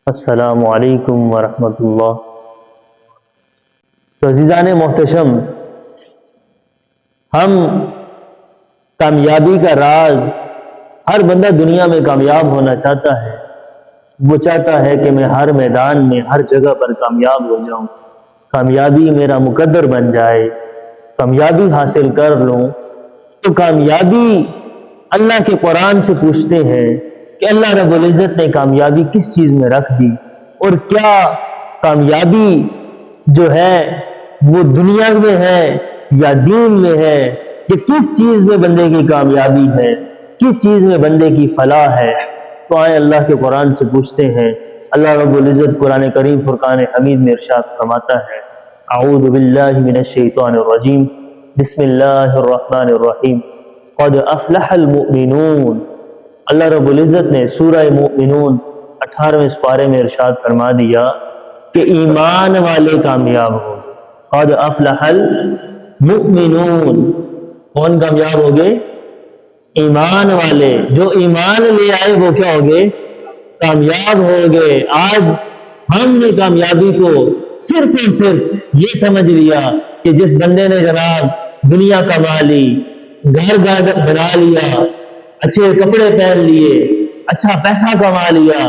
السلام علیکم ورحمۃ اللہ۔ تو عزیزان محتشم، ہم کامیابی کا راز، ہر بندہ دنیا میں کامیاب ہونا چاہتا ہے۔ وہ چاہتا ہے کہ میں ہر میدان میں، ہر جگہ پر کامیاب ہو جاؤں، کامیابی میرا مقدر بن جائے، کامیابی حاصل کر لوں۔ تو کامیابی اللہ کے قرآن سے پوچھتے ہیں کہ اللہ رب العزت نے کامیابی کس چیز میں رکھ دی، اور کیا کامیابی جو ہے وہ دنیا میں ہے یا دین میں ہے، کہ کس چیز میں بندے کی کامیابی ہے، کس چیز میں بندے کی فلاح ہے۔ تو آئے اللہ کے قرآن سے پوچھتے ہیں۔ اللہ رب العزت قرآن کریم فرقان حمید میں ارشاد فرماتا ہے، اعوذ باللہ من الشیطان الرجیم، بسم اللہ الرحمن الرحیم، قد افلح المؤمنون۔ اللہ رب العزت نے سورہ مومنون 18ویں سپارے میں ارشاد فرما دیا کہ ایمان والے کامیاب ہوں گے۔ قد افلح المؤمنون، کون کامیاب ہو گئے؟ ایمان والے، جو ایمان لے آئے وہ کیا ہو گئے؟ کامیاب ہو گئے۔ آج ہم نے کامیابی کو صرف اور صرف یہ سمجھ لیا کہ جس بندے نے جناب دنیا کما لی، گھر بنا لیا، اچھے کپڑے پہن لیے، اچھا پیسہ کما لیا،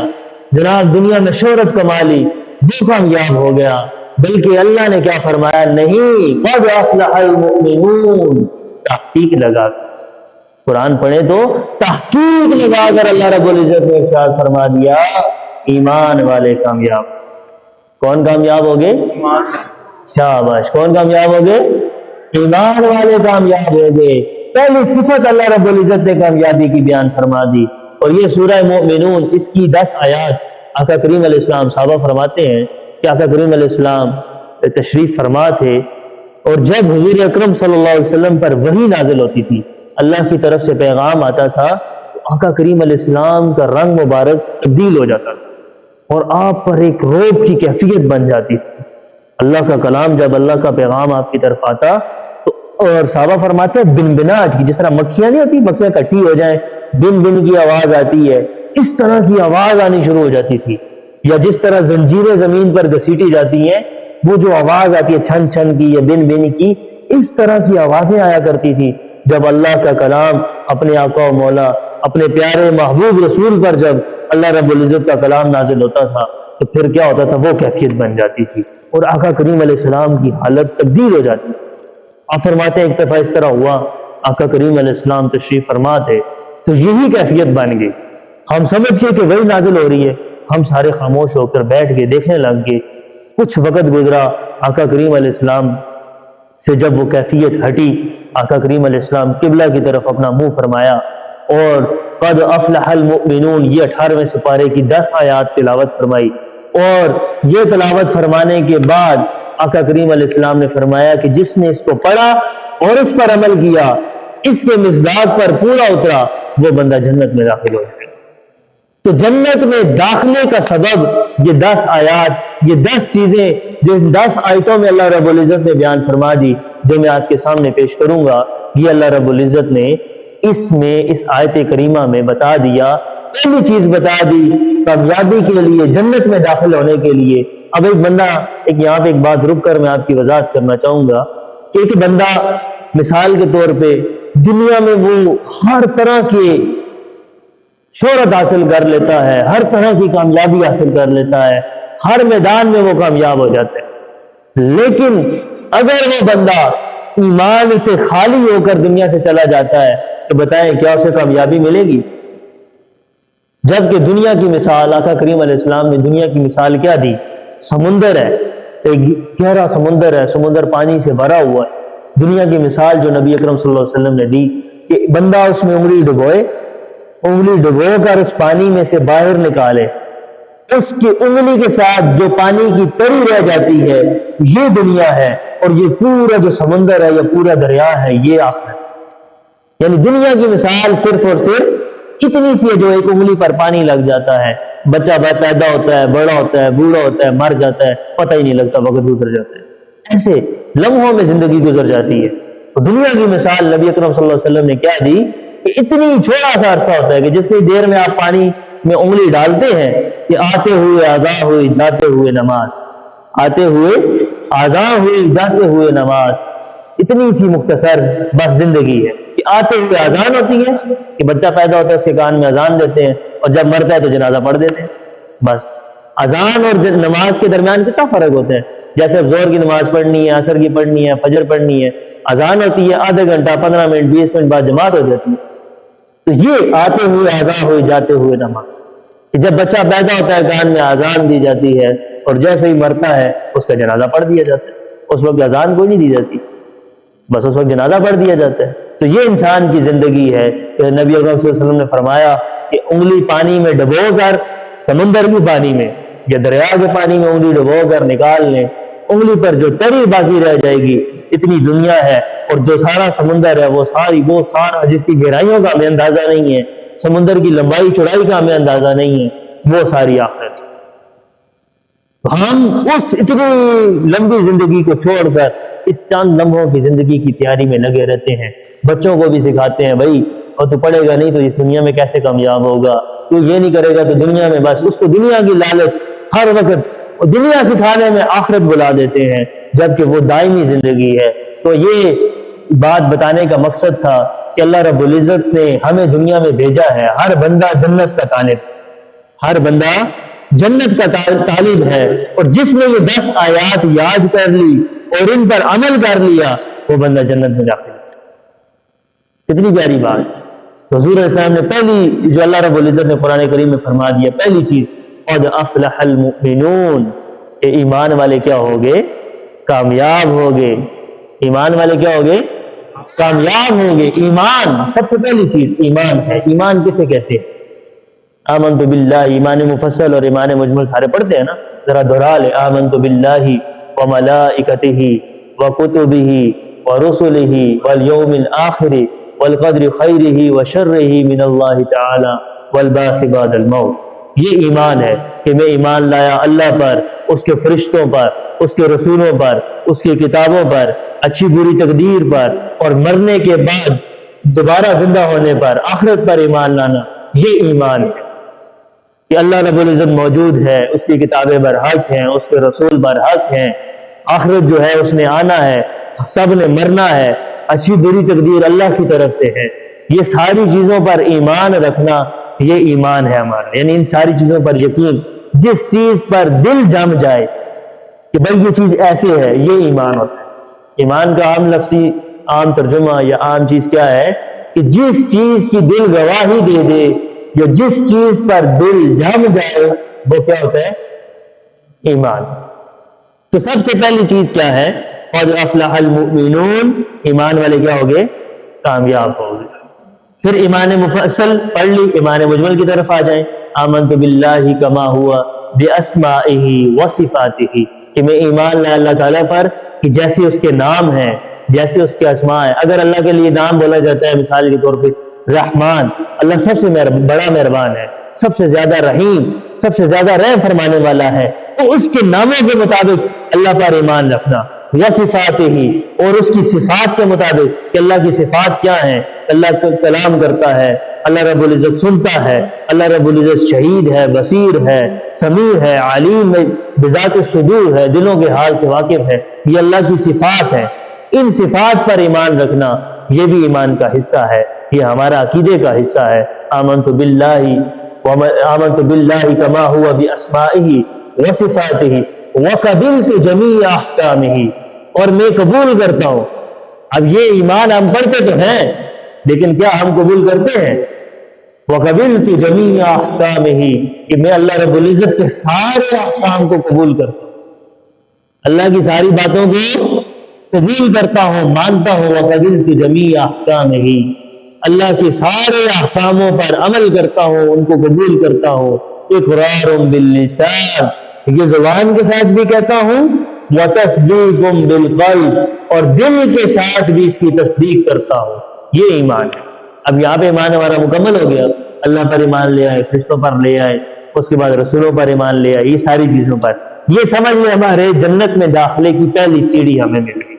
جناب دنیا میں شہرت کما لی، وہ کامیاب ہو گیا۔ بلکہ اللہ نے کیا فرمایا؟ نہیں، قد افلح المؤمنون، تحقیق لگا کر قرآن پڑھے تو تحقیق لگا کر اللہ رب العزت نے ارشاد فرما دیا ایمان والے کامیاب۔ کون کامیاب ہو گئے؟ شاباش، کون کامیاب ہو گئے؟ ایمان والے کامیاب ہو گئے۔ پہلی صفت اللہ رب العزت نے کامیابی کی بیان فرما دی، اور یہ سورہ مومنون، اس کی 10 آیات آقا کریم علیہ السلام صحابہ فرماتے ہیں کہ آقا کریم علیہ السلام تشریف فرما تھے، اور جب حضور اکرم صلی اللہ علیہ وسلم پر وحی نازل ہوتی تھی، اللہ کی طرف سے پیغام آتا تھا، تو آقا کریم علیہ السلام کا رنگ مبارک تبدیل ہو جاتا تھا، اور آپ پر ایک روب کی کیفیت بن جاتی تھی۔ اللہ کا کلام، جب اللہ کا پیغام آپ کی طرف آتا تو، اور صحابہ فرماتے ہیں بن بناٹ کی، جس طرح مکھیاں نہیں ہوتی، مکھیاں کٹھی ہو جائیں، بن بن کی آواز آتی ہے، اس طرح کی آواز آنی شروع ہو جاتی تھی۔ یا جس طرح زنجیریں زمین پر گھسیٹی جاتی ہیں، وہ جو آواز آتی ہے چھن چھن کی یا بن بن کی، اس طرح کی آوازیں آیا کرتی تھی جب اللہ کا کلام اپنے آقا و مولا، اپنے پیارے محبوب رسول پر جب اللہ رب العزت کا کلام نازل ہوتا تھا، تو پھر کیا ہوتا تھا؟ وہ کیفیت بن جاتی تھی، اور آقا کریم علیہ السلام کی حالت تبدیل ہو جاتی تھی۔ آپ فرماتے ہیں ایک دفعہ اس طرح ہوا، آقا کریم علیہ السلام تشریف فرما تھے، تو یہی کیفیت بن گئی۔ ہم سمجھ کے کہ وہی نازل ہو رہی ہے، ہم سارے خاموش ہو کر بیٹھ کے دیکھنے لگ گئے۔ کچھ وقت گزرا، آقا کریم علیہ السلام سے جب وہ کیفیت ہٹی، آقا کریم علیہ السلام قبلہ کی طرف اپنا منہ فرمایا، اور قد افلح المؤمنون، یہ 18ویں سپارے کی 10 آیات تلاوت فرمائی، اور یہ تلاوت فرمانے کے بعد آقا کریم علیہ السلام نے فرمایا کہ جس نے اس کو پڑھا اور اس پر عمل کیا، اس کے مصداق پر پورا اترا، وہ بندہ جنت میں داخل ہو جائے۔ تو جنت میں داخلے کا سبب یہ 10 آیات، یہ 10 چیزیں جو 10 آیتوں میں اللہ رب العزت نے بیان فرما دی، جو میں آپ کے سامنے پیش کروں گا، یہ اللہ رب العزت نے اس آیت کریمہ میں بتا دیا۔ پہلی چیز بتا دی کامیابی کے لیے، جنت میں داخل ہونے کے لیے۔ اب ایک بندہ، یہاں پہ ایک بات رک کر میں آپ کی وضاحت کرنا چاہوں گا کہ ایک بندہ مثال کے طور پہ دنیا میں وہ ہر طرح کے شہرت حاصل کر لیتا ہے، ہر طرح کی کامیابی حاصل کر لیتا ہے، ہر میدان میں وہ کامیاب ہو جاتا ہے، لیکن اگر وہ بندہ ایمان سے خالی ہو کر دنیا سے چلا جاتا ہے تو بتائیں کیا اسے کامیابی ملے گی؟ جبکہ دنیا کی مثال، آقا کریم علیہ السلام نے دنیا کی مثال کیا دی؟ سمندر ہے، ایک گہرا سمندر ہے، سمندر پانی سے بھرا ہوا ہے۔ دنیا کی مثال جو نبی اکرم صلی اللہ علیہ وسلم نے دی کہ بندہ اس میں انگلی ڈبوئے، انگلی ڈبو کر اس پانی میں سے باہر نکالے، اس کی انگلی کے ساتھ جو پانی کی تری رہ جاتی ہے، یہ دنیا ہے، اور یہ پورا جو سمندر ہے یا پورا دریا ہے، یہ آخرت۔ یعنی دنیا کی مثال صرف اور صرف اتنی سی ہے، جو ایک انگلی پر پانی لگ جاتا ہے، بچہ پیدا ہوتا ہے، بڑا ہوتا ہے، بوڑھا ہوتا ہے، مر جاتا ہے، پتہ ہی نہیں لگتا، وقت گزر جاتا ہے، ایسے لمحوں میں زندگی گزر جاتی ہے۔ تو دنیا کی مثال نبی اکرم صلی اللہ علیہ وسلم نے کیا دی کہ اتنی چھوٹا سا عرصہ ہوتا ہے کہ جتنی دیر میں آپ پانی میں انگلی ڈالتے ہیں کہ آتے ہوئے آزاں ہوئی جاتے ہوئے نماز، آتے ہوئے آزاں ہوئی جاتے ہوئے نماز، اتنی سی مختصر بس زندگی ہے کہ آتے ہوئے اذان ہوتی ہے کہ بچہ پیدا ہوتا ہے اس کے کان میں اذان دیتے ہیں اور جب مرتا ہے تو جنازہ پڑھ دیتے ہیں. بس اذان اور نماز کے درمیان کتنا فرق ہوتا ہے. جیسے اب زہر کی نماز پڑھنی ہے، عصر کی پڑھنی ہے، فجر پڑھنی ہے، اذان ہوتی ہے، آدھا گھنٹہ 15 منٹ 20 منٹ بعد جماعت ہو جاتی ہے. تو یہ آتے ہوئے آزاں ہوئے جاتے ہوئے نماز کہ جب بچہ پیدا ہوتا ہے کان میں اذان دی جاتی ہے اور جیسے ہی مرتا ہے اس کا جنازہ پڑھ دیا جاتا ہے. اس وقت اذان کوئی نہیں دی جاتی، بس اس وقت جنازہ پڑھ دیا جاتا ہے. تو یہ انسان کی زندگی ہے کہ نبی اکرم صلی اللہ علیہ وسلم نے فرمایا کہ انگلی پانی میں ڈبو کر، سمندر کے پانی میں یا دریا کے پانی میں انگلی ڈبو کر نکال لیں، انگلی پر جو تری باقی رہ جائے گی اتنی دنیا ہے، اور جو سارا سمندر ہے وہ سارا جس کی گہرائیوں کا ہمیں اندازہ نہیں ہے، سمندر کی لمبائی چوڑائی کا ہمیں اندازہ نہیں ہے، وہ ساری آخرت. ہم اس اتنی لمبی زندگی کو چھوڑ کر اس چند لمحوں کی زندگی کی تیاری میں لگے رہتے ہیں. بچوں کو بھی سکھاتے ہیں بھائی اور تو پڑھے گا نہیں تو اس دنیا میں کیسے کامیاب ہوگا، تو یہ نہیں کرے گا تو دنیا میں، بس اس کو دنیا کی لالچ ہر وقت دنیا سکھانے میں آخرت بلا دیتے ہیں جبکہ وہ دائمی زندگی ہے. تو یہ بات بتانے کا مقصد تھا کہ اللہ رب العزت نے ہمیں دنیا میں بھیجا ہے. ہر بندہ جنت کا طالب، ہر بندہ جنت کا طالب ہے، اور جس نے یہ 10 آیات یاد کر لی اور ان پر عمل کر لیا وہ بندہ جنت میں داخل. کتنی پیاری بات. حضور علیہ السلام نے پہلی جو اللہ رب العزت نے قرآن کریم میں فرما دیا، پہلی چیز قد افلح المؤمنون، کہ ایمان والے کیا ہوگے؟ کامیاب ہوگے. ایمان والے کیا ہوگے؟ کامیاب ہوگے. ایمان سب سے پہلی چیز ایمان ہے. ایمان کسے کہتے ہیں؟ آمنت باللہ، ایمان مفصل اور ایمان مجمل سارے پڑھتے ہیں نا، ذرا دہرا لے. آمنت باللہ وملائکتہ وکتبہ ورسلہ والیوم الآخر والقدر خیرہ وشرہ من اللہ تعالی والبعث بعد الموت. یہ ایمان ہے کہ میں ایمان لایا اللہ پر، اس کے فرشتوں پر، اس کے رسولوں پر، اس کی کتابوں پر، اچھی بری تقدیر پر، اور مرنے کے بعد دوبارہ زندہ ہونے پر، آخرت پر ایمان لانا. یہ ایمان ہے کہ اللہ رب العزت موجود ہے، اس کی کتابیں برحق ہیں، اس کے رسول برحق ہیں، آخرت جو ہے اس نے آنا ہے، سب نے مرنا ہے، اچھی بری تقدیر اللہ کی طرف سے ہے. یہ ساری چیزوں پر ایمان رکھنا یہ ایمان ہے ہمارا. یعنی ان ساری چیزوں پر یقین، جس چیز پر دل جم جائے کہ بھائی یہ چیز ایسے ہے، یہ ایمان ہوتا ہے. ایمان کا عام لفظی عام ترجمہ یا عام چیز کیا ہے کہ جس چیز کی دل گواہی دے دے یا جس چیز پر دل جم جائے وہ کیا ہوتا ہے؟ ایمان. تو سب سے پہلی چیز کیا ہے؟ قد افلح المؤمنون، ایمان والے کیا ہوگے؟ کامیاب ہوگے. پھر ایمان مفصل پڑھ لی، ایمان مجمل کی طرف آ جائیں. آمنت باللہ کما ہوا باسمائہ وصفاتہ، کہ میں ایمان لایا اللہ تعالیٰ پر کہ جیسے اس کے نام ہیں، جیسے اس کے اسماء ہیں. اگر اللہ کے لیے نام بولا جاتا ہے مثال کے طور پہ رحمان، اللہ سب سے بڑا مہربان ہے، سب سے زیادہ رحیم، سب سے زیادہ رحم فرمانے والا ہے، تو اس کے ناموں کے مطابق اللہ پر ایمان رکھنا. وصفاتہ، اور اس کی صفات کے مطابق کہ اللہ کی صفات کیا ہیں. اللہ کلام کرتا ہے، اللہ رب العزت سنتا ہے، اللہ رب العزت شہید ہے، بصیر ہے، سمیع ہے، علیم بذات الصدور ہے، دلوں کے حال سے واقف ہے. یہ اللہ کی صفات ہے. ان صفات پر ایمان رکھنا یہ بھی ایمان کا حصہ ہے، یہ ہمارا عقیدے کا حصہ ہے. آمنت باللہ کما ہوا باسمائہ وصفاتہ وقبلت جمیع احکامہ، اور میں قبول کرتا ہوں. اب یہ ایمان ہم پڑھتے تو ہیں لیکن کیا ہم قبول کرتے ہیں؟ وقبلت جمیع احکامہ، کہ میں اللہ رب العزت کے سارے احکام کو قبول کرتا ہوں، اللہ کی ساری باتوں کو قبول کرتا ہوں، مانتا ہوں. وقبلت جمیع احکامہ، اللہ کے سارے احکاموں پر عمل کرتا ہوں، ان کو قبول کرتا ہوں. اقرار باللسان، یہ زبان کے ساتھ بھی کہتا ہوں، وتصدیق بالقلب، اور دل کے ساتھ بھی اس کی تصدیق کرتا ہوں. یہ ایمان ہے. اب یہاں پہ ایمان ہمارا مکمل ہو گیا. اللہ پر ایمان لے آئے، فرشتوں پر لے آئے، اس کے بعد رسولوں پر ایمان لے آئے، یہ ساری چیزوں پر. یہ سمجھ لیں ہمارے جنت میں داخلے کی پہلی سیڑھی ہمیں مل گئی.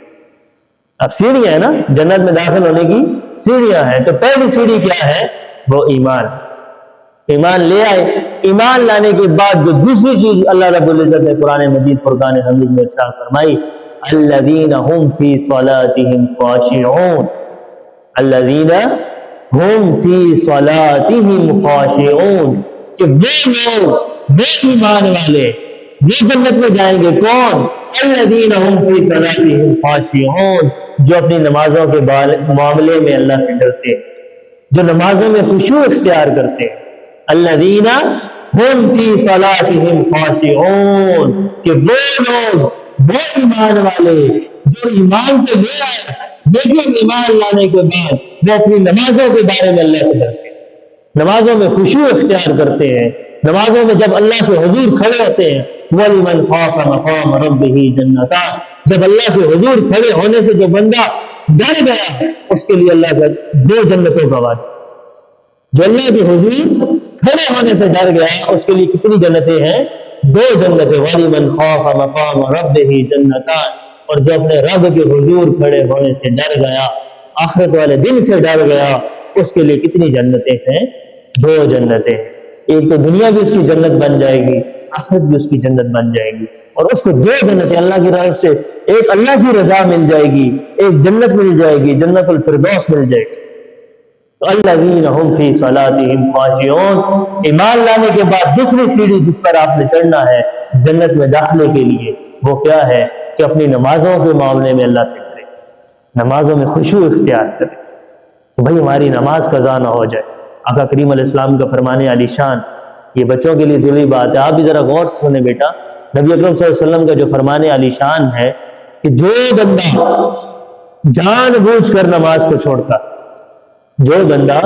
اب سیڑھیاں ہے نا، جنت میں داخل ہونے کی سیڑھیاں ہیں. تو پہلی سیڑھی کیا ہے؟ وہ ایمان. ایمان لے آئے. ایمان لانے کے بعد جو دوسری چیز اللہ رب العزت نے قرآن مجید فرقان حمید میں ارشاد فرمائی, الذین هم فی صلاتهم خاشعون, الذین هم فی صلاتهم خاشعون, کہ وہ لوگ, وہ ایمان والے, وہ جنت میں جائیں گے. کون؟ الذین هم فی صلاتهم خاشعون, جو اپنی نمازوں کے معاملے میں اللہ سے ڈرتے ہیں, جو نمازوں میں خشوع اختیار کرتے ہیں. الذین هم فی صلاتهم خاشعون, کہ وہ لوگ, وہ ایمان والے جو ایمان تو لے آئے لیکن ایمان لانے کے بعد وہ اپنی نمازوں کے بارے میں اللہ سے ڈرتے ہیں, نمازوں میں خشوع اختیار کرتے ہیں. نمازوں میں جب اللہ کے حضور کھڑے ہوتے ہیں, وَلِمَنْ خَافَ مَقَامَ رَبِّهِ جَنَّتَانِ, جب اللہ کے حضور کھڑے ہونے سے جو بندہ ڈر گیا اس کے لیے اللہ کا 2 جنتوں کا وعدہ. جو اللہ کے حضور کھڑے ہونے سے ڈر گیا اس کے لیے کتنی جنتیں ہیں؟ 2 جنتیں. وَلِمَنْ خَافَ مَقَامَ رَبِّهِ جَنَّتَانِ, اور جو اپنے رب کے حضور کھڑے ہونے سے ڈر گیا, آخرت والے دن سے ڈر گیا, اس کے لیے کتنی جنتیں ہیں؟ 2 جنتیں. ایک تو دنیا بھی اس کی جنت بن جائے گی, آخرت بھی اس کی جنت بن جائے گی, اور اس کو 2 جنتیں اللہ کی طرف سے, ایک اللہ کی رضا مل جائے گی, ایک جنت مل جائے گی, جنت الفردوس مل جائے گی. الذین هم فی صلاتهم خاشعون. ایمان لانے کے بعد دوسری سیڑھی جس پر آپ نے چڑھنا ہے جنت میں داخلے کے لیے, وہ کیا ہے؟ کہ اپنی نمازوں کے معاملے میں اللہ سے کرے, نمازوں میں خشوع اختیار کرے, کہ بھائی ہماری نماز قضا نہ ہو جائے. آقا کریم علیہ السلام کا فرمان علی شان, یہ بچوں کے لیے ضروری بات ہے, آپ بھی ذرا غور سے سنیں بیٹا. نبی اکرم صلی اللہ علیہ وسلم کا جو فرمان علی شان ہے کہ جو بندہ جان بوجھ کر نماز کو چھوڑتا, جو بندہ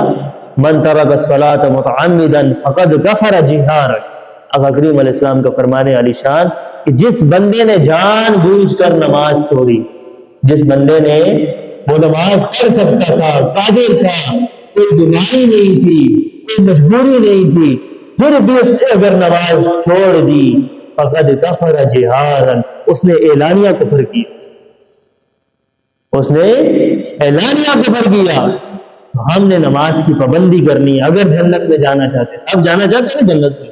من ترک الصلاۃ متعمدا فقد کفر جہارا, آقا کریم علیہ السلام کا فرمان علی شان کہ جس بندے نے جان بوجھ کر نماز چھوڑی, جس بندے نے وہ نماز پڑھ سکتا تھا, قادر تھا, کوئی بیماری نہیں تھی, کوئی مجبوری نہیں تھی, پھر بھی اس نے اگر نماز چھوڑ دی, فقد کفر جہارا, اس نے اعلانیہ کفر کیا, اس نے اعلانیہ کفر کیا. ہم نے نماز کی پابندی کرنی ہے اگر جنت میں جانا چاہتے ہیں. سب جانا چاہتے ہیں نا جنت میں,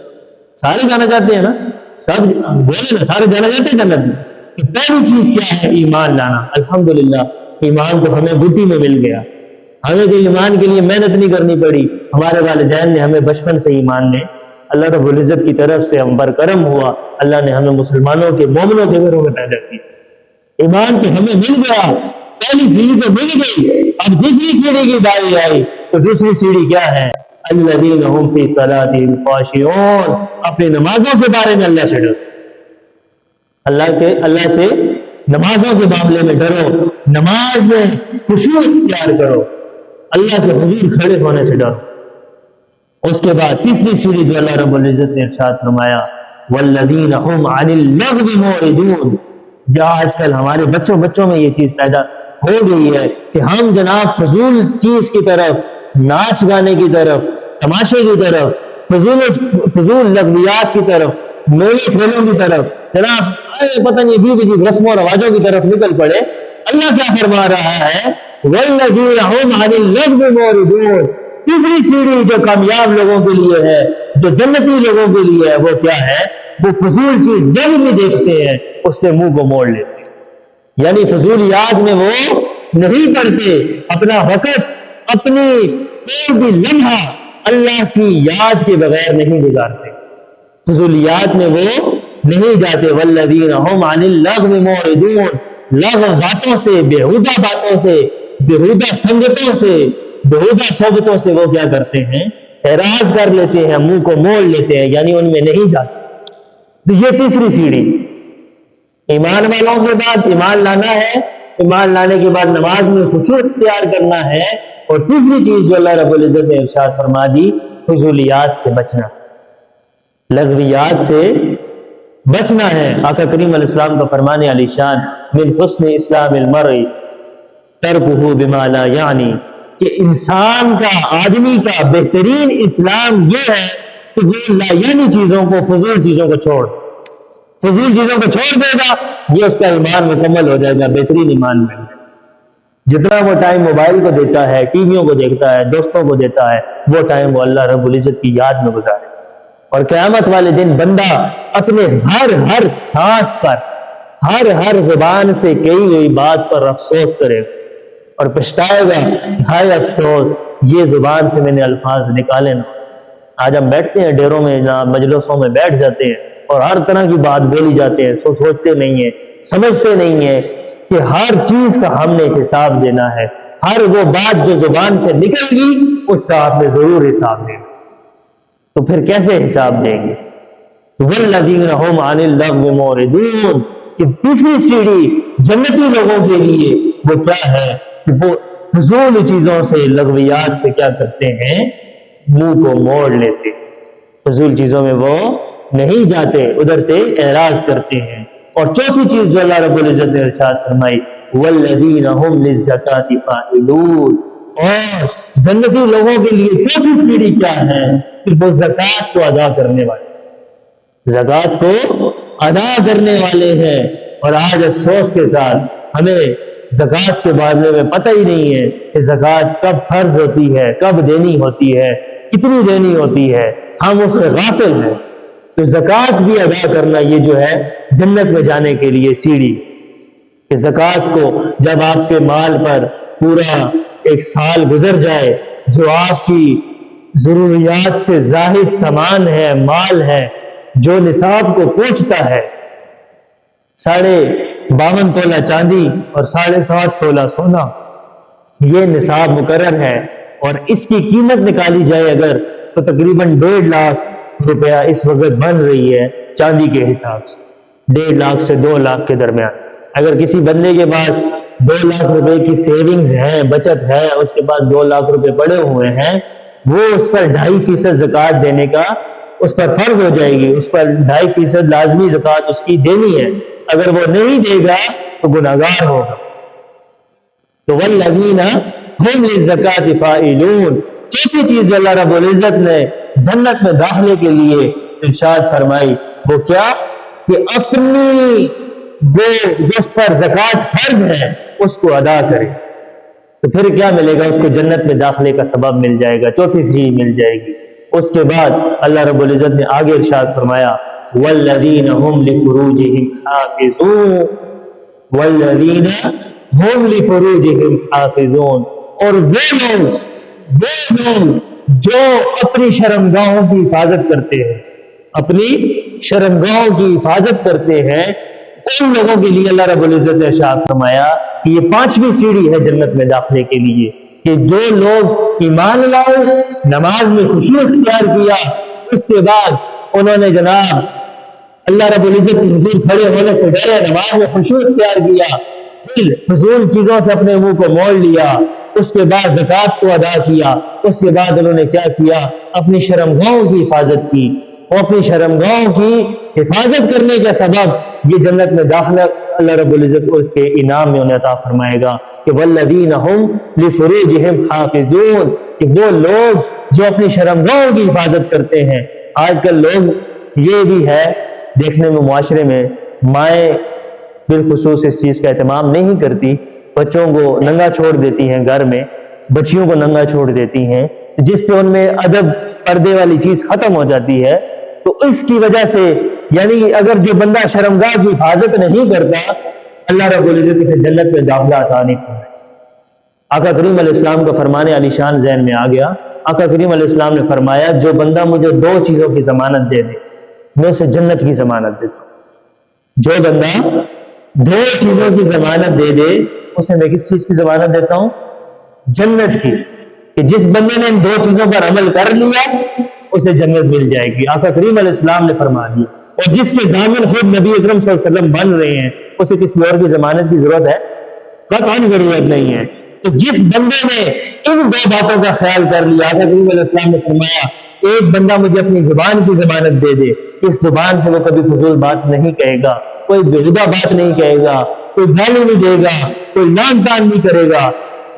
سارے جانا چاہتے ہیں نا, سب بولے نا, سارے جانا چاہتے ہیں جنت میں. تو پہلی چیز کیا ہے؟ ایمان لانا. الحمدللہ ایمان تو ہمیں بوٹی میں مل گیا, ہمیں تو ایمان کے لیے محنت نہیں کرنی پڑی, ہمارے والدین نے ہمیں بچپن سے ایمان نے, اللہ رب العزت کی طرف سے ہم پر کرم ہوا, اللہ نے ہمیں مسلمانوں کے, مومنوں کے گھروں میں پیدا کیا. ایمان تو ہمیں مل گیا, پہلی سیڑھی تو مل گئی. اب دوسری سیڑھی کی باری آئی, تو دوسری سیڑھی کیا ہے؟ الذین هم فی صلاتهم خاشعون, اپنی نمازوں کے بارے میں اللہ سے ڈرو, اللہ سے نمازوں کے معاملے میں ڈرو, نماز میں خشوع اختیار کرو, اللہ کے حضور کھڑے ہونے سے ڈرو. اس کے بعد تیسری سیڑھی جو اللہ رب العزت نے ارشاد فرمایا, والذین هم عن اللغو معرضون. یا آج کل ہمارے بچوں میں یہ چیز پیدا ہو گئی ہے کہ ہم جناب فضول چیز کی طرف, ناچ گانے کی طرف, تماشے کی طرف, فضول لغویات کی طرف, میلے کھیلوں کی طرف, جناب پتہ نہیں عجیب رسم و رواجوں کی طرف نکل پڑے. اللہ کیا فرما رہا ہے؟ والذین هم عن اللغو معرضون. تیسری سیڑھی جو کامیاب لوگوں کے لیے ہے, جو جنتی لوگوں کے لیے ہے, وہ کیا ہے؟ وہ فضول چیز جب بھی دیکھتے ہیں اس سے منہ کو موڑ لیتے ہیں. یعنی فضولیات میں وہ نہیں پڑھتے, اپنا وقت, اپنی کوئی بھی لمحہ اللہ کی یاد کے بغیر نہیں گزارتے, فضولیات میں وہ نہیں جاتے. والذین هم عن اللغو معرضون. لغو باتوں سے, بےہودہ باتوں سے, بےہودہ سنگتوں سے, بےہودہ صحبتوں سے وہ کیا کرتے ہیں؟ اعراض کر لیتے ہیں, منہ کو موڑ لیتے ہیں, یعنی ان میں نہیں جاتے. تو یہ تیسری سیڑھی. ایمان والوں کے بعد ایمان لانا ہے, ایمان لانے کے بعد نماز میں خشوع اختیار کرنا ہے, اور تیسری چیز جو اللہ رب العزت نے ارشاد فرما دی, فضولیات سے بچنا, لغویات سے بچنا ہے. آقا کریم علیہ السلام کا فرمان علی شان, من حسن اسلام المرء ترکہ بما لا یعنی, کہ انسان کا, آدمی کا بہترین اسلام یہ ہے کہ وہ لا یعنی چیزوں کو, فضول چیزوں کو چھوڑ دے گا, یہ اس کا ایمان مکمل ہو جائے گا, بہترین ایمان میں. جتنا وہ ٹائم موبائل کو دیتا ہے، ٹی ویوں کو دیکھتا ہے، دوستوں کو دیتا ہے، وہ ٹائم وہ اللہ رب العزت کی یاد میں گزارے. اور قیامت والے دن بندہ اپنے ہر سانس پر، ہر زبان سے کہی ہوئی بات پر افسوس کرے اور پچھتائے گا، ہائے افسوس یہ زبان سے میں نے الفاظ نکالے نہ. آج ہم بیٹھتے ہیں ڈیروں میں، جہاں مجلسوں میں بیٹھ جاتے ہیں اور ہر طرح کی بات بولی جاتے ہیں، سوچتے نہیں ہیں، سمجھتے نہیں ہیں کہ ہر چیز کا ہم نے حساب دینا ہے. ہر وہ بات جو زبان سے نکل گی اس کا آپ نے ضرور حساب دینا. تو پھر کیسے حساب دیں گے؟ والذین هم عن اللغو معرضون، کہ تیسری سیڑھی جنتی لوگوں کے لیے وہ کیا ہے کہ وہ فضول چیزوں سے، لغویات سے کیا کرتے ہیں؟ منہ کو موڑ لیتے. فضول چیزوں میں وہ نہیں جاتے، ادھر سے اعراض کرتے ہیں. اور چوتھی چیز جو اللہ رب العزت نے ارشاد فرمائی، والذین هم للزکاۃ فاعلون، اور جنتی لوگوں کے لیے چوتھی سیڑھی کیا ہے کہ وہ زکوٰۃ کو ادا کرنے والے، زکوٰۃ کو ادا کرنے والے ہیں. اور آج افسوس کے ساتھ ہمیں زکوٰۃ کے بارے میں پتہ ہی نہیں ہے کہ زکوٰۃ کب فرض ہوتی ہے، کب دینی ہوتی ہے، کتنی دینی ہوتی ہے، ہم اس سے غافل ہیں. تو زکوٰۃ بھی ادا کرنا یہ جو ہے جنت میں جانے کے لیے سیڑھی، کہ زکوٰۃ کو جب آپ کے مال پر پورا ایک سال گزر جائے، جو آپ کی ضروریات سے زاہد سامان ہے، مال ہے، جو نصاب کو پہنچتا ہے، 52.5 تولہ چاندی اور 7.5 تولہ سونا، یہ نصاب مقرر ہے. اور اس کی قیمت نکالی جائے اگر، تو تقریباً 1.5 لاکھ روپیہ اس وقت بن رہی ہے چاندی کے حساب سے، 1.5 لاکھ سے 2 لاکھ کے درمیان. اگر کسی بندے کے پاس 2 لاکھ روپے کی سیونگز ہے، بچت ہے، اس کے پاس 2 لاکھ روپے پڑے ہوئے ہیں، وہ اس پر 2.5% زکوٰۃ دینے کا اس پر فرض ہو جائے گی، اس پر 2.5% لازمی زکوٰۃ اس کی دینی ہے. اگر وہ نہیں دے گا تو گناہگار ہوگا. تو والذین هم للزکاۃ فاعلون، چوتھی چیز جو اللہ رب العزت نے جنت میں داخلے کے لیے ارشاد فرمائی وہ کیا کہ اپنی وہ جس پر زکوٰۃ فرض ہے اس کو ادا کرے. تو پھر کیا ملے گا؟ اس کو جنت میں داخلے کا سبب مل جائے گا، چوتھی چیز مل جائے گی. اس کے بعد اللہ رب العزت نے آگے ارشاد فرمایا والذین هم لفروجهم حافظون، والذین هم لفروجهم حافظون، اور وہ لوگ جو اپنی شرمگاہوں کی حفاظت کرتے ہیں، اپنی شرمگاہوں کی حفاظت کرتے ہیں، ان لوگوں کے لیے اللہ رب العزت نے ارشاد فرمایا کہ یہ 5ویں سیڑھی ہے جنت میں داخلے کے لیے، کہ جو لوگ ایمان لائے، نماز میں خشوع اختیار کیا، اس کے بعد انہوں نے جناب اللہ رب العزت کے حضور کھڑے ہونے سے ڈرے، نماز میں خشوع اختیار کیا، پھر فضول چیزوں سے اپنے منہ کو موڑ لیا، اس کے بعد زکوٰۃ کو ادا کیا، اس کے بعد انہوں نے کیا کیا؟ اپنی شرمگاہوں کی حفاظت کی. اور اپنی شرمگاہوں کی حفاظت کرنے کا سبب یہ جنت میں داخلہ اللہ رب العزت کو اس کے انعام میں انہیں عطا فرمائے گا کہ والذین هم لفروجهم حافظون، کہ وہ لوگ جو اپنی شرمگاہوں کی حفاظت کرتے ہیں. آج کل لوگ یہ بھی ہے دیکھنے میں، معاشرے میں مائیں بالخصوص اس چیز کا اہتمام نہیں کرتی، بچوں کو ننگا چھوڑ دیتی ہیں، گھر میں بچیوں کو ننگا چھوڑ دیتی ہیں، جس سے ان میں ادب پردے والی چیز ختم ہو جاتی ہے. تو اس کی وجہ سے یعنی اگر جو بندہ شرمگاہ کی حفاظت نہیں کرتا، اللہ رب العزت اسے جنت میں داخلہ عطا نہیں فرمائے. آقا کریم علیہ السلام کا فرمان علی شان ذہن میں آ گیا. آقا کریم علیہ السلام نے فرمایا جو بندہ مجھے 2 چیزوں کی ضمانت دے دے میں اسے جنت کی ضمانت دیتا ہوں. جو بندہ 2 چیزوں کی ضمانت دے دے اسے میں کس چیز کی ضمانت دیتا ہوں؟ جنت کی. کہ جس بندے نے ان 2 چیزوں پر عمل کر لیا اسے جنت مل جائے گی. آقا کریم علیہ السلام نے فرما دیا. اور جس کے ضامن خود نبی اکرم صلی اللہ علیہ وسلم بن رہے ہیں اسے کسی اور کی ضمانت کی ضرورت ہے؟ قطعاً ضرورت نہیں ہے. تو جس بندے نے ان 2 باتوں کا خیال کر لیا، آقا کریم علیہ السلام نے فرمایا ایک بندہ مجھے اپنی زبان کی ضمانت دے دے، اس زبان سے وہ کبھی فضول بات نہیں کہے گا، کوئی بےہودہ بات نہیں کہے گا، کوئی گالی نہیں دے گا، کوئی لعن طعن نہیں کرے گا،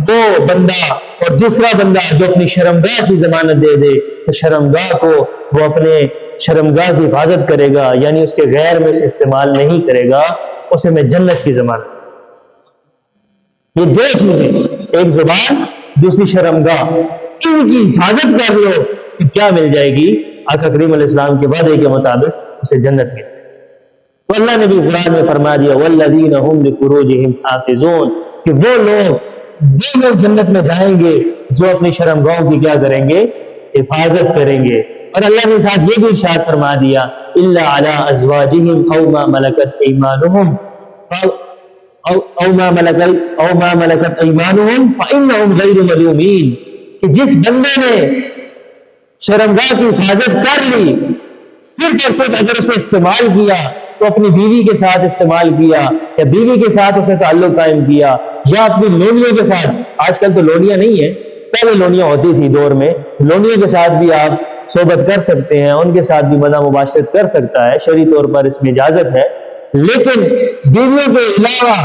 وہ بندہ. اور دوسرا بندہ جو اپنی شرمگاہ کی ضمانت دے دے تو شرمگاہ کو وہ اپنے شرمگاہ کی حفاظت کرے گا، یعنی اس کے غیر میں اسے استعمال نہیں کرے گا، اسے میں جنت کی ضمانت. یہ دو چیزیں، ایک زبان، دوسری شرمگاہ، ان کی حفاظت کر لو تو کیا مل جائے گی؟ آقا کریم علیہ السلام کے وعدے کے مطابق اسے جنت مل جائے گی۔ تو اللہ نے بھی قرآن میں فرما دیا والذین هم لفروجہم حافظون، کہ وہ لوگ جنت میں جائیں گے جو اپنی شرمگاہوں کی کیا کریں گے؟ حفاظت کریں گے۔ اور اللہ نے ساتھ یہ بھی ارشاد فرما دیا الا علی ازواجہم او ما ملکت ایمانہم او ما ملکت ایمانہم فانہم غیر ملومین، کہ جس بندے نے شرمگاہ کی حفاظت کر لی، صرف اور صرف اگر اسے استعمال کیا تو اپنی بیوی کے ساتھ استعمال کیا، یا بیوی کے ساتھ اس نے تعلق قائم کیا، یا اپنی لونیوں کے ساتھ، آج کل تو لونیاں نہیں ہیں، پہلے لونیاں ہوتی تھی دور میں، لونیوں کے ساتھ بھی آپ صحبت کر سکتے ہیں، ان کے ساتھ بھی مدہ مباشرت کر سکتا ہے، شرعی طور پر اس میں اجازت ہے، لیکن بیویوں کے علاوہ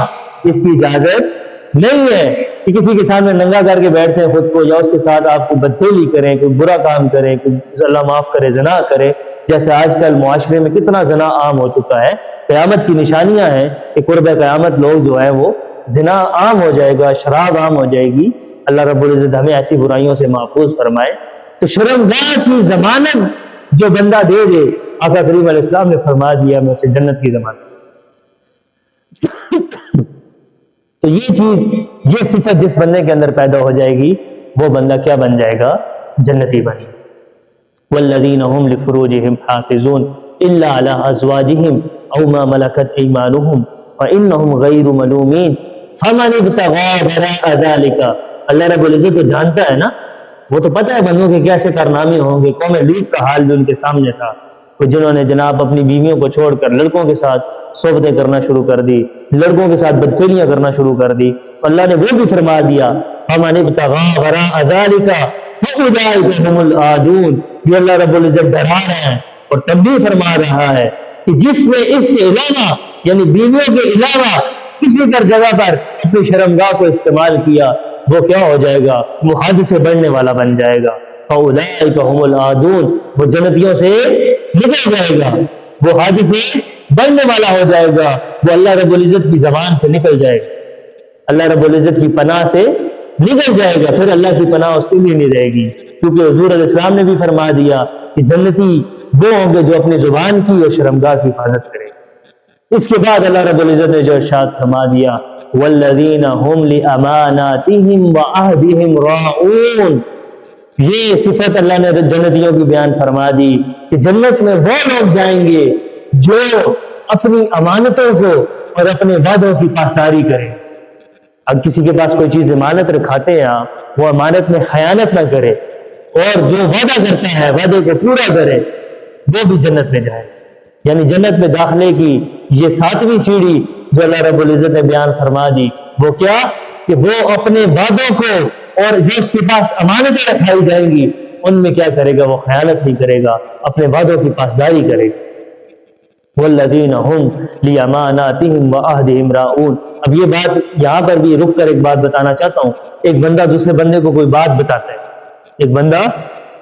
اس کی اجازت نہیں ہے کہ کسی کے سامنے ننگا کر کے بیٹھ جائیں خود کو، یا اس کے ساتھ آپ کو بدفعلی کریں، کوئی برا کام کریں، کوئی اللہ معاف کرے زنا کرے، جیسے آج کل معاشرے میں کتنا زنا عام ہو چکا ہے۔ قیامت کی نشانیاں ہیں کہ قرب قیامت لوگ جو ہیں وہ زنا عام ہو جائے گا، شراب عام ہو جائے گی۔ اللہ رب العزت ہمیں ایسی برائیوں سے محفوظ فرمائے۔ تو شرمگاہ کی ضمانت جو بندہ دے دے، آقا کریم علیہ السلام نے فرما دیا میں اسے جنت کی ضمانت۔ تو یہ چیز، یہ صفت جس بندے کے اندر پیدا ہو جائے گی، وہ بندہ کیا بن جائے گا؟ جنتی بنے۔ والذین هم لفروجہم حافظون الا علی ازواجہم او ما ملکت ایمانہم فانہم غیر ملومین فمن ابتغی وراء ذلک۔ اللہ رب العزت تو جانتا ہے نا، وہ تو پتہ ہے بندوں کے کیسے کارنامے ہوں گے۔ قوم لوط کا حال جو ان کے سامنے تھا، جنہوں نے جناب اپنی بیویوں کو چھوڑ کر لڑکوں کے ساتھ صحبتیں کرنا شروع کر دی، لڑکوں کے ساتھ بدفعلیاں کرنا شروع کر دی، اللہ نے وہ بھی فرما دیا فمن ابتغی وراء ذلک فاولئک هم العادون۔ یہ اللہ رب العزت ڈرا رہے ہیں اور تنبیہ فرما رہا ہے کہ جس نے اس کے علاوہ، یعنی بیویوں کے علاوہ کسی پر جگہ پر اپنی شرمگاہ کو استعمال کیا، وہ کیا ہو جائے گا؟ وہ حد سے بڑھنے والا بن جائے گا۔ فاولئک هم العادون، وہ جنتیوں سے نکل جائے گا، وہ حد سے بڑھنے والا ہو جائے گا، وہ اللہ رب العزت کی زبان سے نکل جائے گا، اللہ رب العزت کی پناہ سے نکل جائے گا، پھر اللہ کی پناہ اس کے لیے نہیں رہے گی، کیونکہ حضور علیہ السلام نے بھی فرما دیا کہ جنتی وہ ہوں گے جو اپنی زبان کی اور شرمگاہ کی حفاظت کرے۔ اس کے بعد اللہ رب العزت نے جو ارشاد فرما دیا والذین هم لاماناتهم وعہدهم راعون، یہ صفت اللہ نے جنتیوں کی بیان فرما دی کہ جنت میں وہ لوگ جائیں گے جو اپنی امانتوں کو اور اپنے وعدوں کی پاسداری کریں۔ اب کسی کے پاس کوئی چیز امانت رکھاتے ہیں آپ، وہ امانت میں خیانت نہ کرے، اور جو وعدہ کرتا ہے وعدے کو پورا کرے، وہ بھی جنت میں جائے۔ یعنی جنت میں داخلے کی یہ 7ویں سیڑھی جو اللہ رب العزت نے بیان فرما دی، وہ کیا کہ وہ اپنے وعدوں کو اور جو اس کے پاس امانتیں رکھائی جائیں گی ان میں کیا کرے گا؟ وہ خیانت نہیں کرے گا، اپنے وعدوں کی پاسداری کرے گا۔ والذین هم لاماناتهم وعہدهم راعون۔ اب یہ بات یہاں پر بھی رک کر ایک بات بتانا چاہتا ہوں۔ ایک بندہ دوسرے بندے کو کوئی بات بتاتا ہے، ایک بندہ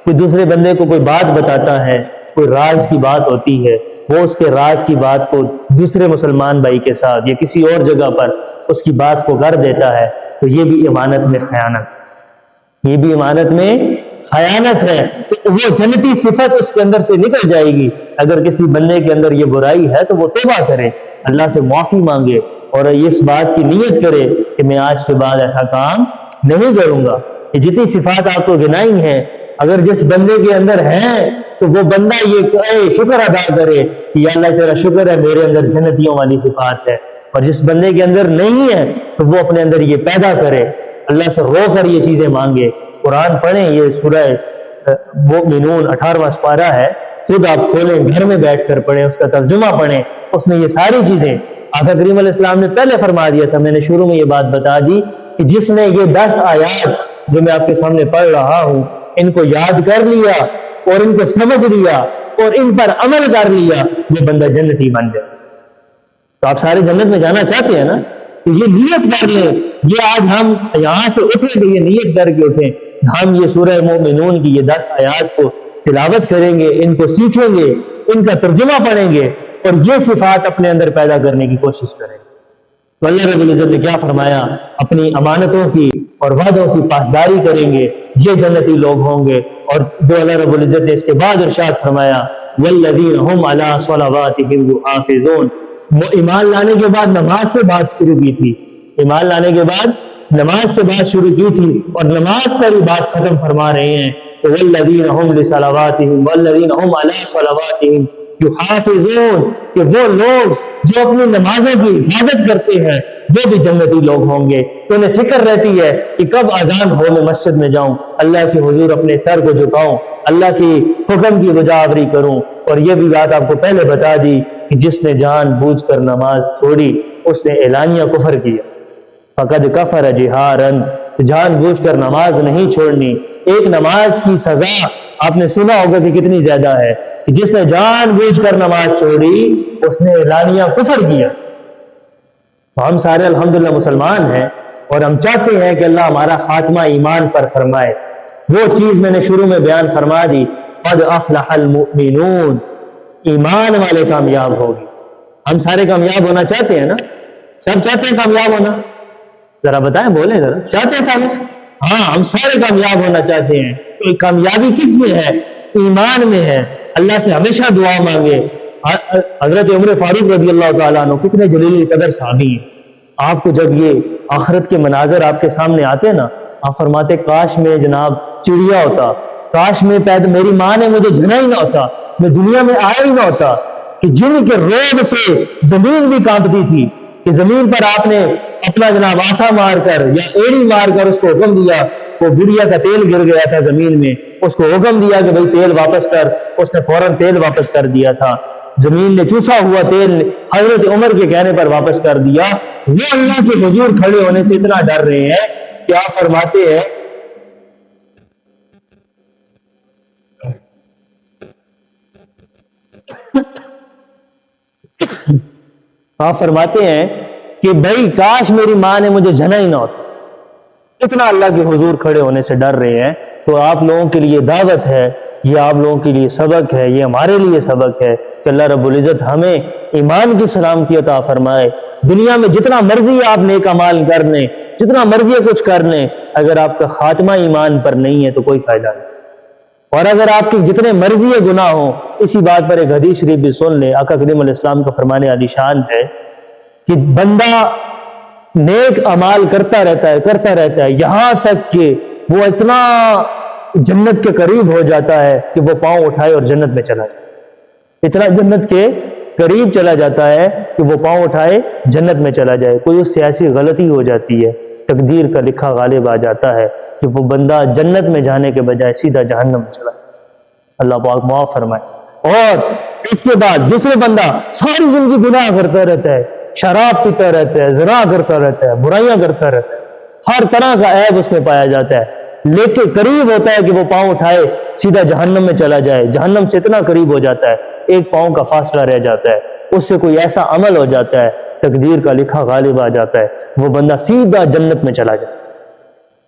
کوئی دوسرے بندے کو کوئی بات بتاتا ہے، کوئی راز کی بات ہوتی ہے، وہ اس کے راز کی بات کو دوسرے مسلمان بھائی کے ساتھ یا کسی اور جگہ پر اس کی بات کو کر دیتا ہے، تو یہ بھی امانت میں خیانت ہے، یہ بھی امانت میں خیانت ہے۔ تو وہ جنتی صفت اس کے اندر سے نکل جائے گی۔ اگر کسی بندے کے اندر یہ برائی ہے تو وہ توبہ کرے، اللہ سے معافی مانگے، اور اس بات کی نیت کرے کہ میں آج کے بعد ایسا کام نہیں کروں گا۔ یہ جتنی صفات آپ کو گنائی ہیں، اگر جس بندے کے اندر ہیں تو وہ بندہ یہ شکر ادا کرے کہ یا اللہ تیرا شکر ہے میرے اندر جنتیوں والی صفات ہے، اور جس بندے کے اندر نہیں ہے تو وہ اپنے اندر یہ پیدا کرے، اللہ سے رو کر یہ چیزیں مانگے۔ قرآن پڑھیں، یہ سورہ مومنون 18واں سپارہ ہے، خود آپ کھولیں، گھر میں بیٹھ کر پڑھیں، اس کا ترجمہ پڑھیں، اس میں یہ ساری چیزیں آقا کریم علیہ السلام نے پہلے فرما دیا تھا۔ میں نے شروع میں یہ بات بتا دی کہ جس نے یہ 10 آیات جو میں آپ کے سامنے پڑھ رہا ہوں ان کو یاد کر لیا اور ان کو سمجھ لیا اور ان پر عمل کر لیا، یہ بندہ جنتی بن جائے۔ تو آپ سارے جنت میں جانا چاہتے ہیں نا، تو یہ نیت کر لیں۔ یہ آج ہم یہاں سے اٹھیں تو یہ نیت کر کے اٹھیں، ہم یہ سورہ مومنون کی یہ 10 آیات کو تلاوت کریں گے، ان کو سیکھیں گے، ان کا ترجمہ پڑھیں گے، اور یہ صفات اپنے اندر پیدا کرنے کی کوشش کریں گے۔ تو اللہ رب العزت نے کیا فرمایا؟ اپنی امانتوں کی اور وعدوں کی پاسداری کریں گے یہ جنتی لوگ ہوں گے۔ اور جو اللہ رب العزت نے اس کے بعد ارشاد فرمایا والذین هم علی صلواتهم یحافظون، ایمان لانے کے بعد نماز سے بات شروع کی تھی، ایمان لانے کے بعد نماز سے بات شروع کی تھی اور نماز پر ہی بات ختم فرما رہے ہیں۔ تو والذین هم لصلواتهم والذین هم علی صلواتهم یحافظون، کہ وہ لوگ جو اپنی نمازوں کی حفاظت کرتے ہیں وہ بھی جنتی لوگ ہوں گے۔ تو انہیں فکر رہتی ہے کہ کب اذان ہو میں مسجد میں جاؤں، اللہ کے حضور اپنے سر کو جھکاؤں، اللہ کی حکم کی بجاوری کروں۔ اور یہ بھی بات آپ کو پہلے بتا دی کہ جس نے جان بوجھ کر نماز چھوڑی اس نے اعلانیہ کفر کیا، فقد کفر جہارا، جان بوجھ کر نماز نہیں چھوڑنی۔ ایک نماز کی سزا آپ نے سنا ہوگا کہ کتنی زیادہ ہے، کہ جس نے جان بوجھ کر نماز چھوڑی اس نے اعلانیہ کفر کیا۔ تو ہم سارے الحمدللہ مسلمان ہیں اور ہم چاہتے ہیں کہ اللہ ہمارا خاتمہ ایمان پر فرمائے۔ وہ چیز میں نے شروع میں بیان فرما دی، قد افلح المؤمنون، ایمان والے کامیاب ہوگی۔ ہم سارے کامیاب ہونا چاہتے ہیں نا؟ سب چاہتے ہیں کامیاب ہونا؟ ذرا بتائیں، بولیں ذرا، چاہتے ہیں سارے؟ ہاں، ہم سارے کامیاب ہونا چاہتے ہیں۔ تو کامیابی کس میں ہے؟ ایمان میں ہے۔ اللہ سے ہمیشہ دعا مانگے۔ حضرت عمر فاروق رضی اللہ تعالیٰ عنہ کتنے جلیل قدر صحابی ہیں، آپ کو جب یہ آخرت کے مناظر آپ کے سامنے آتے نا، آپ فرماتے کاش میں جناب چڑیا ہوتا، کاش میں میری ماں نے مجھے جنا ہی نہ ہوتا، میں دنیا میں آیا ہی نہ ہوتا، کہ جن کے روب سے زمین بھی کانپتی تھی، کہ زمین پر آپ نے اپنا جناب آسا مار کر یا ایڑی مار کر اس کو حکم دیا، وہ گڑیا کا تیل گر گیا تھا زمین میں، اس کو حکم دیا کہ بھئی تیل واپس کر، اس نے فوراً تیل واپس کر دیا تھا، زمین نے چوسا ہوا تیل حضرت عمر کے کہنے پر واپس کر دیا۔ وہ اللہ کے حضور کھڑے ہونے سے اتنا ڈر رہے ہیں کہ آپ فرماتے ہیں کہ بھائی کاش میری ماں نے مجھے جنا ہی نہ ہوتا، اتنا اللہ کے حضور کھڑے ہونے سے ڈر رہے ہیں۔ تو آپ لوگوں کے لیے دعوت ہے، یہ آپ لوگوں کے لیے سبق ہے، یہ ہمارے لیے سبق ہے کہ اللہ رب العزت ہمیں ایمان کی سلامتی عطا فرمائے۔ دنیا میں جتنا مرضی آپ نیک اعمال کر لیں، جتنا مرضی کچھ کر لیں، اگر آپ کا خاتمہ ایمان پر نہیں ہے تو کوئی فائدہ نہیں۔ اور اگر آپ کے جتنے مرضی گناہ ہوں، اسی بات پر ایک حدیث شریف بھی سن لیں، آقا کریم علیہ السلام کا فرمان عالی شان ہے کہ بندہ نیک اعمال کرتا رہتا ہے یہاں تک کہ وہ اتنا جنت کے قریب ہو جاتا ہے کہ وہ پاؤں اٹھائے اور جنت میں چلا جائے، اتنا جنت کے قریب چلا جاتا ہے کہ وہ پاؤں اٹھائے جنت میں چلا جائے۔ کوئی اس سے ایسی غلطی ہو جاتی ہے، تقدیر کا لکھا غالب آ جاتا ہے کہ وہ بندہ جنت میں جانے کے بجائے سیدھا جہنم میں چلا جائے، اللہ پاک معاف فرمائے۔ اور اس کے بعد دوسرے بندہ ساری زندگی گناہ کرتا رہتا ہے، شراب پیتا رہتا ہے، زنا کرتا رہتا ہے، برائیاں کرتا رہتا ہے، ہر طرح کا عیب اس میں پایا جاتا ہے، لیکن قریب ہوتا ہے کہ وہ پاؤں اٹھائے سیدھا جہنم میں چلا جائے، جہنم سے اتنا قریب ہو جاتا ہے ایک پاؤں کا فاصلہ رہ جاتا ہے، اس سے کوئی ایسا عمل ہو جاتا ہے، تقدیر کا لکھا غالب آ جاتا ہے، وہ بندہ سیدھا جنت میں چلا جاتا ہے۔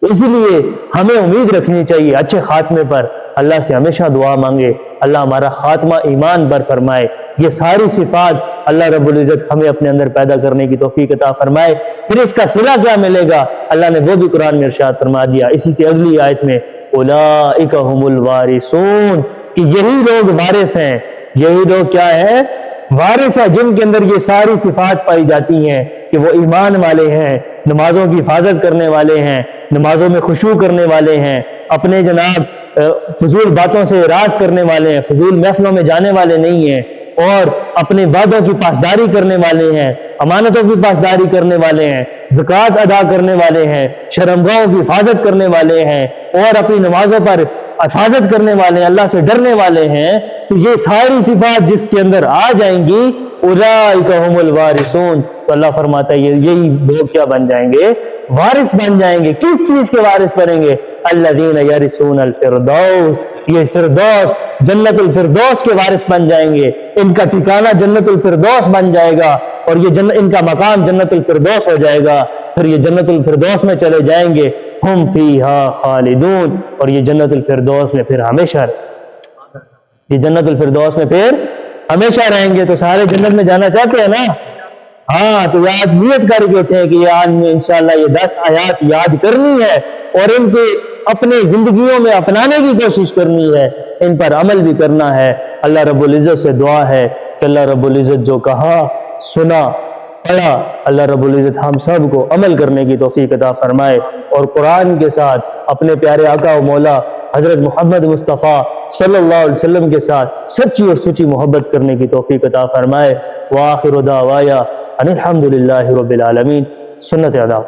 اسی لیے ہمیں امید رکھنی چاہیے اچھے خاتمے پر، اللہ سے ہمیشہ دعا مانگے اللہ ہمارا خاتمہ ایمان پر فرمائے۔ یہ ساری صفات اللہ رب العزت ہمیں اپنے اندر پیدا کرنے کی توفیق عطا فرمائے۔ پھر اس کا صلہ کیا ملے گا؟ اللہ نے وہ بھی قرآن میں ارشاد فرما دیا، اسی سے اگلی آیت میں اولئک هم الوارثون، کہ یہی لوگ وارث ہیں، یہی لوگ کیا ہے؟ وارث ہے، جن کے اندر یہ ساری صفات پائی جاتی ہیں کہ وہ ایمان والے ہیں، نمازوں کی حفاظت کرنے والے ہیں، نمازوں میں خشوع کرنے والے ہیں، اپنے جناب فضول باتوں سے اعراض کرنے والے ہیں، فضول محفلوں میں جانے والے نہیں ہیں، اور اپنے وعدوں کی پاسداری کرنے والے ہیں، امانتوں کی پاسداری کرنے والے ہیں، زکوٰۃ ادا کرنے والے ہیں، شرمگاہوں کی حفاظت کرنے والے ہیں، اور اپنی نمازوں پر حفاظت کرنے والے ہیں، اللہ سے ڈرنے والے ہیں۔ تو یہ ساری صفات جس کے اندر آ جائیں گی اولئک هم الوارثون، تو اللہ فرماتا ہے یہی لوگ کیا بن جائیں گے؟ وارث بن جائیں گے۔ کس چیز کے وارث بنیں گے؟ الذین یرثون الفردوس، یہ فردوس جنت الفردوس کے وارث بن جائیں گے، ان کا ٹھکانہ جنت الفردوس بن جائے گا، اور یہ ان کا مقام جنت الفردوس ہو جائے گا، پھر یہ جنت الفردوس میں چلے جائیں گے، ہم فیہا خالدون، اور یہ جنت الفردوس میں پھر ہمیشہ یہ جنت الفردوس میں پھر ہمیشہ رہیں گے۔ تو سارے جنت میں جانا چاہتے ہیں نا؟ ہاں تو یاد نیت کر کے تھے کہ آج میں انشاءاللہ یہ 10 آیات یاد کرنی ہے اور ان کے اپنے زندگیوں میں اپنانے کی کوشش کرنی ہے، ان پر عمل بھی کرنا ہے۔ اللہ رب العزت سے دعا ہے کہ اللہ رب العزت جو کہا، سنا، پڑھا، اللہ رب العزت ہم سب کو عمل کرنے کی توفیق عطا فرمائے، اور قرآن کے ساتھ اپنے پیارے آقا و مولا حضرت محمد مصطفیٰ صلی اللہ علیہ وسلم کے ساتھ سچی اور سچی محبت کرنے کی توفیق عطا فرمائے۔ وآخر دعوایا ان الحمد للہ رب العالمین۔ سنت ادا۔